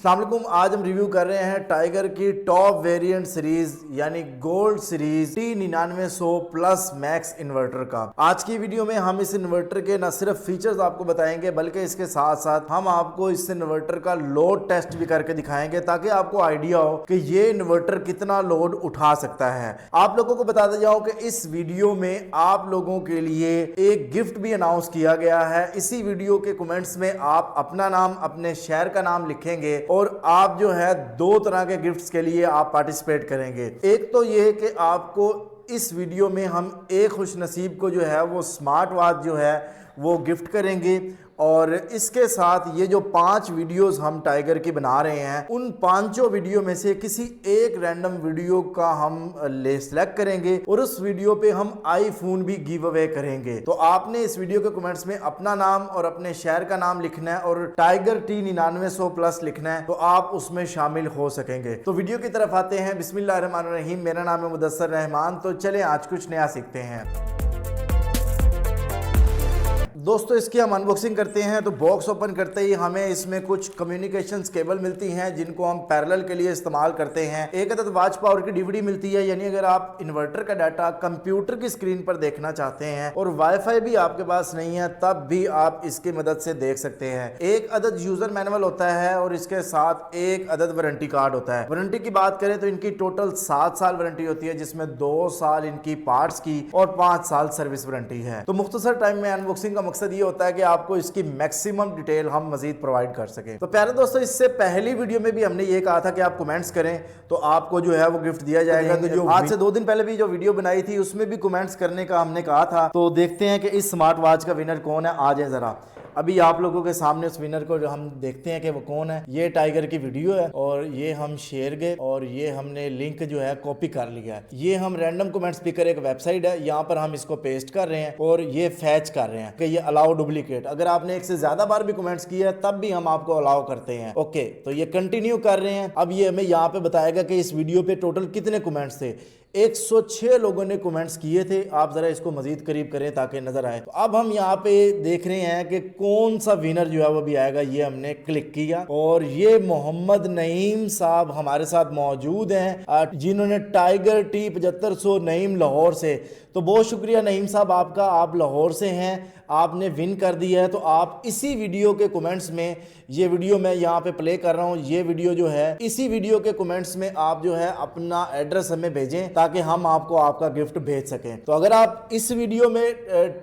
अस्सलाम वालेकुम। आज हम रिव्यू कर रहे हैं टाइगर की टॉप वेरिएंट सीरीज यानी gold series T9900 plus max inverter का। आज की वीडियो में हम इस इन्वर्टर के न सिर्फ फीचर्स आपको बताएंगे बल्कि इसके साथ साथ हम आपको इस इन्वर्टर का लोड टेस्ट भी करके दिखाएंगे ताकि आपको आइडिया हो कि ये इन्वर्टर कितना लोड उठा सकता है। आप लोगों को बताते जाओ कि इस वीडियो में आप लोगों के लिए एक गिफ्ट भी अनाउंस किया गया है। इसी वीडियो के कमेंट्स में आप अपना नाम, अपने शहर का नाम लिखेंगे और आप जो है दो तरह के गिफ्ट्स के लिए आप पार्टिसिपेट करेंगे। एक तो ये कि आपको इस वीडियो में हम एक खुश नसीब को जो है वो स्मार्ट वॉच जो है वो गिफ्ट करेंगे और इसके साथ ये जो 5 वीडियोस हम टाइगर की बना रहे हैं उन 5 वीडियो में से किसी एक रैंडम वीडियो का हम सेलेक्ट करेंगे और उस वीडियो पे हम आईफोन भी गिव अवे करेंगे। तो आपने इस वीडियो के कमेंट्स में अपना नाम और अपने शहर का नाम लिखना है और टाइगर T9900 प्लस लिखना है तो आप उसमें शामिल हो सकेंगे। तो वीडियो की तरफ आते हैं। बिस्मिल्लाहिर्रहमानिर्रहीम। मेरा नाम है मुदस्सर रहमान। तो चलें आज कुछ नया सीखते हैं। दोस्तों इसकी हम अनबॉक्सिंग करते हैं। तो बॉक्स ओपन करते ही हमें इसमें कुछ कम्युनिकेशंस केबल मिलती हैं जिनको हम पैरेलल के लिए इस्तेमाल करते हैं। एक अदद वॉच पावर की डीवीडी मिलती है, यानी अगर आप इन्वर्टर का डाटा कंप्यूटर की स्क्रीन पर देखना चाहते हैं और वाईफाई भी आपके पास नहीं है तब भी आप इसकी मदद से देख सकते हैं। एक अदद यूजर मैनुअल होता है और इसके साथ एक अदद वारंटी कार्ड होता है। वारंटी की बात करें तो इनकी टोटल 7 साल वारंटी होती है जिसमें 2 साल इनकी पार्ट्स की और 5 साल सर्विस वारंटी है। तो मुख्तसर टाइम में अनबॉक्सिंग का मकसद ये होता है कि आपको इसकी मैक्सिमम डिटेल हम मजीद प्रोवाइड कर सकें। तो प्यारे दोस्तों इससे पहली वीडियो में भी हमने ये कहा था कि आप कमेंट्स करें तो आपको जो है वो गिफ्ट दिया जाएगा। तो जो आज से 2 दिन पहले भी जो वीडियो बनाई थी उसमें भी कमेंट्स करने का हमने कहा था। तो देखते हैं कि इस स्मार्ट वॉच का विनर कौन है। आ जाए जरा अभी आप लोगों के सामने उस विनर को जो हम देखते हैं कि वो कौन है। ये टाइगर की वीडियो है और ये हम शेयर गए और ये हमने लिंक जो है कॉपी कर लिया है। ये हम रैंडम कमेंट स्पीकर एक वेबसाइट है, यहाँ पर हम इसको पेस्ट कर रहे हैं और ये फैच कर रहे हैं कि ये अलाउ डुप्लीकेट। अगर आपने एक से ज्यादा बार भी कमेंट्स किया है तब भी हम आपको अलाउ करते हैं। ओके तो ये कंटिन्यू कर रहे हैं। अब ये हमें यहाँ पे बताएगा कि इस वीडियो पे टोटल कितने कमेंट्स थे। 106 लोगों ने कमेंट्स किए थे। आप जरा इसको मजीद करीब करें ताकि नजर आए। तो अब हम यहाँ पे देख रहे हैं कि कौन सा विनर जो है वो भी आएगा। ये हमने क्लिक किया और ये मोहम्मद नईम साहब हमारे साथ मौजूद हैं जिन्होंने टाइगर T7500 नईम लाहौर से। तो बहुत शुक्रिया नईम साहब आपका, आप लाहौर से हैं, आपने विन कर दिया है। तो आप इसी वीडियो के कमेंट्स में, ये वीडियो मैं यहाँ पे प्ले कर रहा हूँ, ये वीडियो जो है इसी वीडियो के कमेंट्स में आप जो है अपना एड्रेस हमें भेजें ताकि हम आपको आपका गिफ्ट भेज सकें। तो अगर आप इस वीडियो में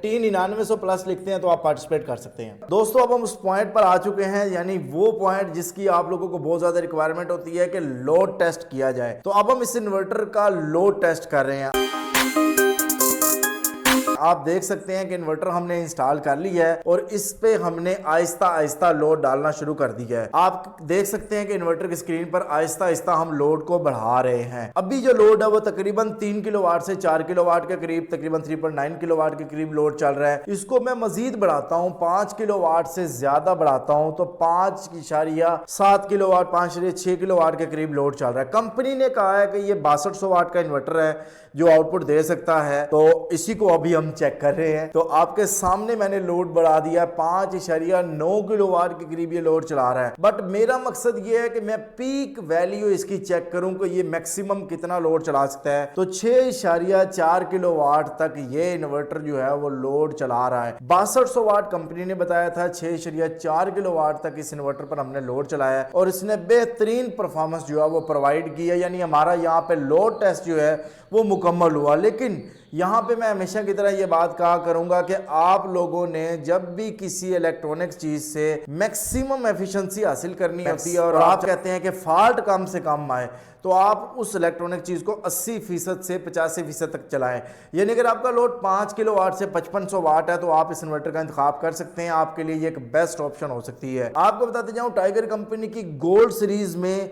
T9900 प्लस लिखते हैं तो आप पार्टिसिपेट कर सकते हैं। दोस्तों अब हम उस पॉइंट पर आ चुके हैं, यानी वो पॉइंट जिसकी आप लोगों को बहुत ज्यादा रिक्वायरमेंट होती है कि लोड टेस्ट किया जाए। तो अब हम इस इन्वर्टर का लोड टेस्ट कर रहे हैं। आप देख सकते हैं कि इन्वर्टर हमने इंस्टॉल कर लिया है और इस पे हमने आहिस्ता आहिस्ता लोड डालना शुरू कर दिया है। आप देख सकते हैं कि इन्वर्टर की स्क्रीन पर आहिस्ता आहिस्ता हम लोड को बढ़ा रहे हैं। अभी जो लोड है वो तकरीबन 3 किलोवाट से 4 किलोवाट के करीब, तकरीबन 3.9 किलोवाट के करीब लोड चल रहा है। इसको मैं मजीद बढ़ाता हूँ, 5 किलोवाट से ज्यादा बढ़ाता हूँ तो 5.7 किलोवाट, 5.6 किलोवाट के करीब लोड चल रहा है। कंपनी ने कहा है कि ये 6200 वाट का इन्वर्टर है जो आउटपुट दे सकता है। तो इसी को अभी हम चेक कर रहे हैं। तो आपके सामने मैंने लोड बढ़ा दिया, 5.9 किलोवाट के करीब ये लोड चला रहा है। बट मेरा मकसद ये है कि मैं पीक वैल्यू इसकी चेक करूं कि ये मैक्सिमम कितना लोड चला सकता है। तो 6.4 किलोवाट तक ये इन्वर्टर जो है वो लोड चला रहा है। 6200 वाट कंपनी ने बताया था, 6.4 किलोवाट तक इस इन्वर्टर पर हमने लोड चलाया और इसने बेहतरीन परफॉर्मेंस जो है वो प्रोवाइड की है। यानी हमारा यहाँ पे लोड टेस्ट जो है वो मुकम्मल हुआ। लेकिन यहाँ पे मैं हमेशा की तरह ये बात कहा करूंगा कि आप लोगों ने जब भी किसी इलेक्ट्रॉनिक्स चीज से मैक्सिमम एफिशिएंसी हासिल करनी होती है और आप कहते हैं कि फॉल्ट कम से कम आए तो आप उस इलेक्ट्रॉनिक चीज को 80% से 85% तक चलाएं। यानी अगर आपका लोड 5 किलोवाट से 5500 वाट है तो आप इस इन्वर्टर का इंतखाब कर सकते हैं। आपके लिए ये एक बेस्ट ऑप्शन हो सकती है। आपको बताते जाऊं टाइगर कंपनी की गोल्ड सीरीज में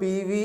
PV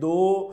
2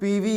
PV